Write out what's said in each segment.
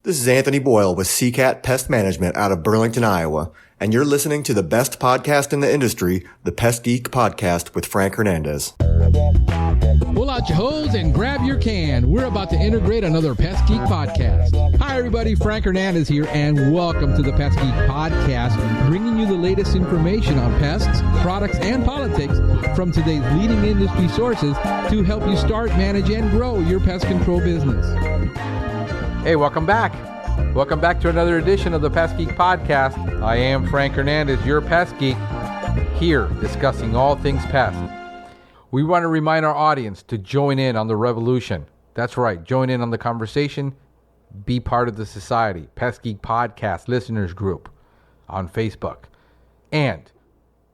This is Anthony Boyle with CCAT Pest Management out of Burlington, Iowa, and you're listening to the best podcast in the industry, the Pest Geek Podcast with Frank Hernandez. Pull out your hose and grab your can. We're about to integrate another Pest Geek Podcast. Hi, everybody. Frank Hernandez here, and welcome to the Pest Geek Podcast, bringing you the latest information on pests, products, and politics from today's leading industry sources to help you start, manage, and grow your pest control business. Hey, welcome back. Welcome back to another edition of the Pest Geek Podcast. I am Frank Hernandez, your pest geek, here discussing all things pest. We want to remind our audience to join in on the revolution. That's right, join in on the conversation, be part of the society. Pest Geek Podcast Listeners Group on Facebook. And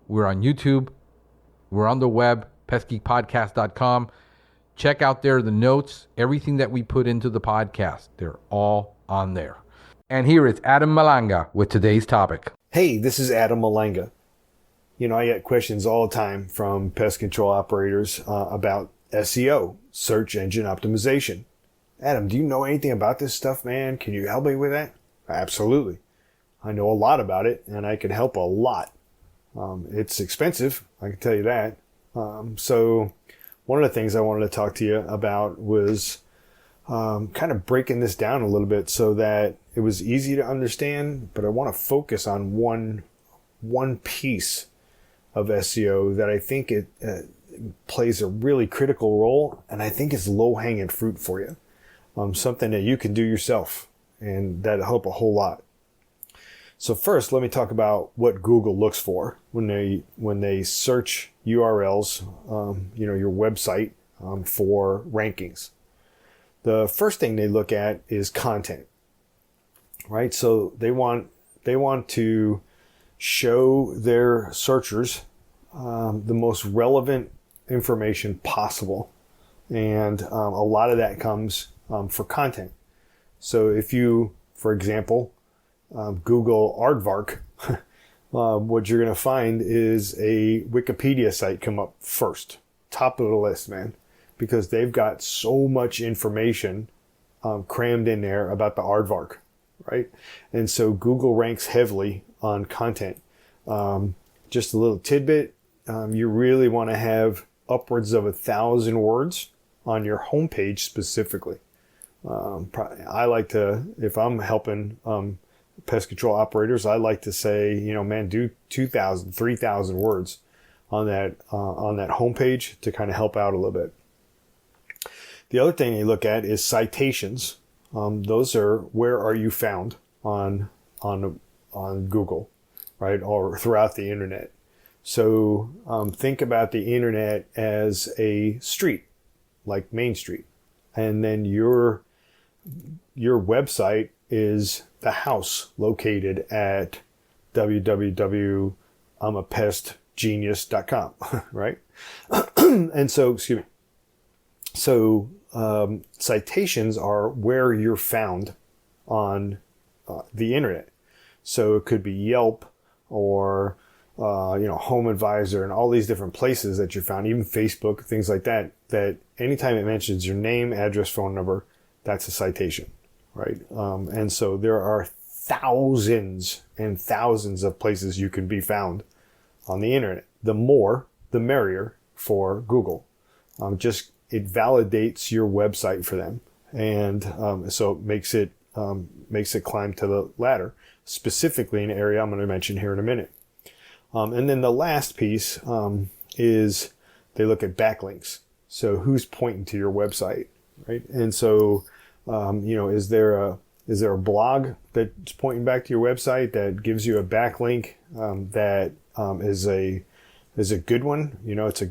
we're on YouTube. We're on the web, pestgeekpodcast.com. Check out there the notes, everything that we put into the podcast. They're all on there. And here is Adam Malanga with today's topic. Hey, this is Adam Malanga. You know, I get questions all the time from pest control operators about SEO, search engine optimization. Adam, do you know anything about this stuff, man? Can you help me with that? Absolutely. I know a lot about it, and I can help a lot. It's expensive, I can tell you that. So one of the things I wanted to talk to you about was kind of breaking this down a little bit so that it was easy to understand, but I want to focus on one piece of SEO that I think it plays a really critical role, and I think it's low-hanging fruit for you. Something that you can do yourself, and that'll help a whole lot. So first, let me talk about what Google looks for when they search URLs, your website, for rankings. The first thing they look at is content, right? So they want to show their searchers the most relevant information possible, and a lot of that comes for content. So if you, for example, Google aardvark, what you're going to find is a Wikipedia site come up first, top of the list, man, because they've got so much information crammed in there about the aardvark, right? And so Google ranks heavily on content. Just a little tidbit, you really want to have upwards of 1,000 words on your homepage specifically. I like to, if I'm helping pest control operators, I like to say, do 2,000, 3,000 words on that homepage to kind of help out a little bit. The other thing you look at is citations. Those are where are you found on Google, right, or throughout the internet. So think about the internet as a street, like Main Street, and then your website is the house located at www.imapestgenius.com, right? And so, citations are where you're found on the internet. So it could be Yelp or Home Advisor and all these different places that you're found, even Facebook, things like that, that anytime it mentions your name, address, phone number, that's a citation, right? And so there are thousands and thousands of places you can be found on the internet. The more, the merrier for Google. It validates your website for them. And so it makes it climb to the ladder, specifically in an area I'm going to mention here in a minute. And then the last piece is they look at backlinks. So who's pointing to your website, right? And so, is there a blog that's pointing back to your website that gives you a backlink that is a good one? It's a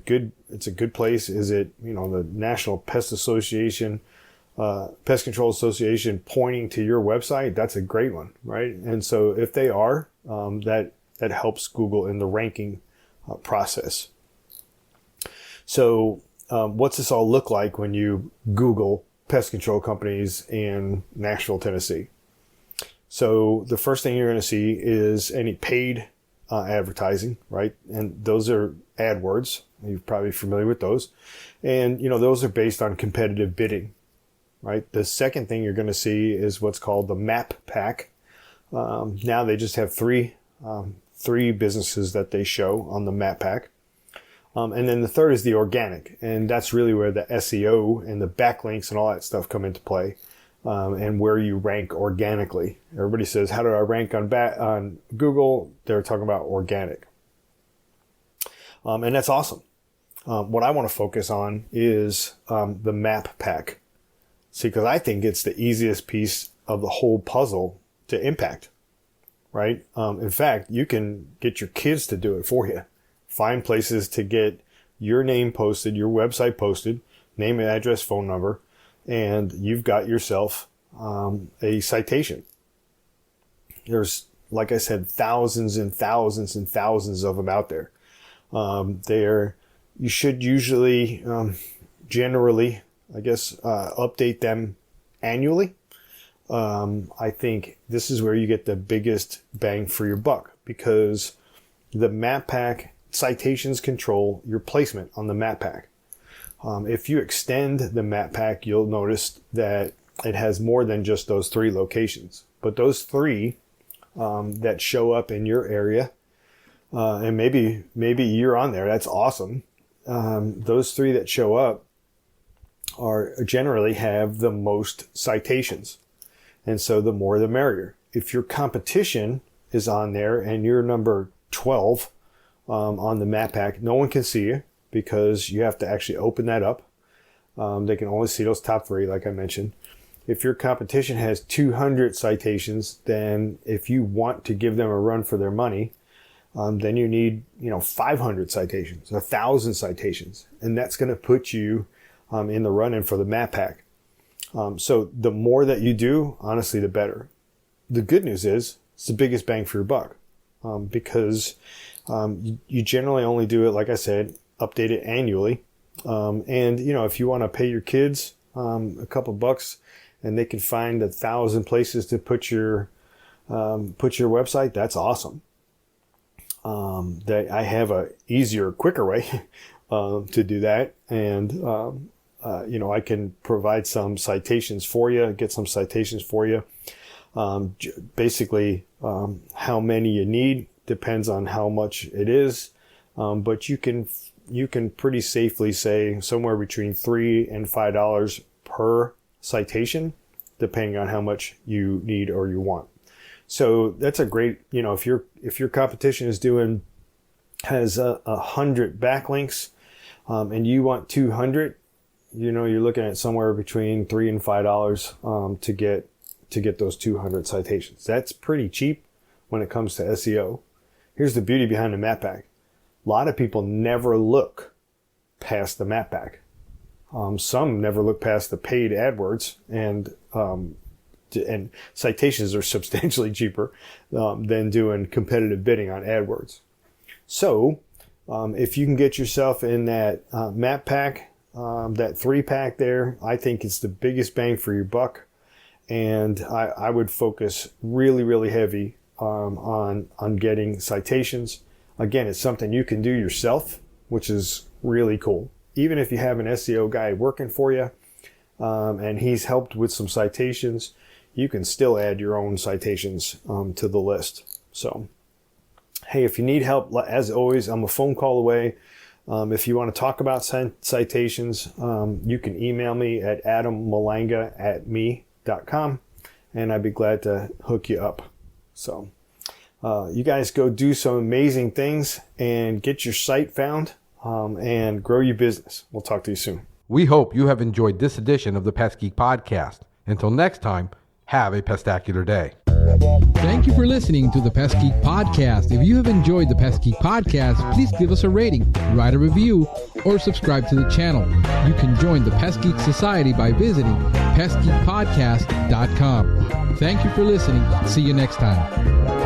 good place. Is it, the National Pest Association, Pest Control Association pointing to your website? That's a great one, right? And so if they are, that helps Google in the ranking process. So what's this all look like when you Google pest control companies in Nashville, Tennessee? So the first thing you're going to see is any paid advertising, right? And those are AdWords. You're probably familiar with those. And, those are based on competitive bidding. right? The second thing you're going to see is what's called the map pack. Now they just have three businesses that they show on the map pack. And then the third is the organic, and that's really where the SEO and the backlinks and all that stuff come into play, and where you rank organically. Everybody says, how do I rank on Google? They're talking about organic. And that's awesome. What I want to focus on is the map pack. See, because I think it's the easiest piece of the whole puzzle to impact, right? In fact, you can get your kids to do it for you. Find places to get your name posted, your website posted, name, address, phone number, and you've got yourself a citation. There's, like I said, thousands and thousands and thousands of them out there. You should usually, generally, I guess, update them annually. I think this is where you get the biggest bang for your buck, because the map pack citations control your placement on the map pack. If you extend the map pack, you'll notice that it has more than just those 3 locations. But those 3 that show up in your area, and maybe you're on there, that's awesome. Those 3 that show up generally have the most citations. And so the more the merrier. If your competition is on there and you're number 12 on the map pack, no one can see you because you have to actually open that up. They can only see those top 3, like I mentioned. If your competition has 200 citations, then if you want to give them a run for their money, then you need 500 citations, 1,000 citations, and that's going to put you in the running for the map pack. So the more that you do, honestly, the better. The good news is it's the biggest bang for your buck, because you generally only do it, like I said, update it annually. And if you want to pay your kids a couple bucks and they can find 1,000 places to put your website, that's awesome. That I have a easier, quicker way to do that, and I can provide some citations for you, get some citations for you. Basically, how many you need depends on how much it is, but you can pretty safely say somewhere between $3 and $5 per citation, depending on how much you need or you want. So that's a great, if your competition has 100 backlinks, and you want 200, you're looking at somewhere between $3 and $5 to get those 200 citations. That's pretty cheap when it comes to SEO. Here's the beauty behind the map pack. A lot of people never look past the map pack. Some never look past the paid AdWords, and citations are substantially cheaper than doing competitive bidding on AdWords. So if you can get yourself in that map pack, that 3-pack there, I think it's the biggest bang for your buck. And I would focus really, really heavy on getting citations. Again, it's something you can do yourself, which is really cool. Even if you have an SEO guy working for you, and he's helped with some citations, you can still add your own citations to the list. So, hey, if you need help, as always, I'm a phone call away. If you want to talk about citations, you can email me at adammalanga@me.com, and I'd be glad to hook you up. So you guys go do some amazing things and get your site found, and grow your business. We'll talk to you soon. We hope you have enjoyed this edition of the Pest Geek Podcast. Until next time, have a pestacular day. Thank you for listening to the Pest Geek Podcast. If you have enjoyed the Pest Geek Podcast, please give us a rating, write a review, or subscribe to the channel. You can join the Pest Geek Society by visiting pestgeekpodcast.com. Thank you for listening. See you next time.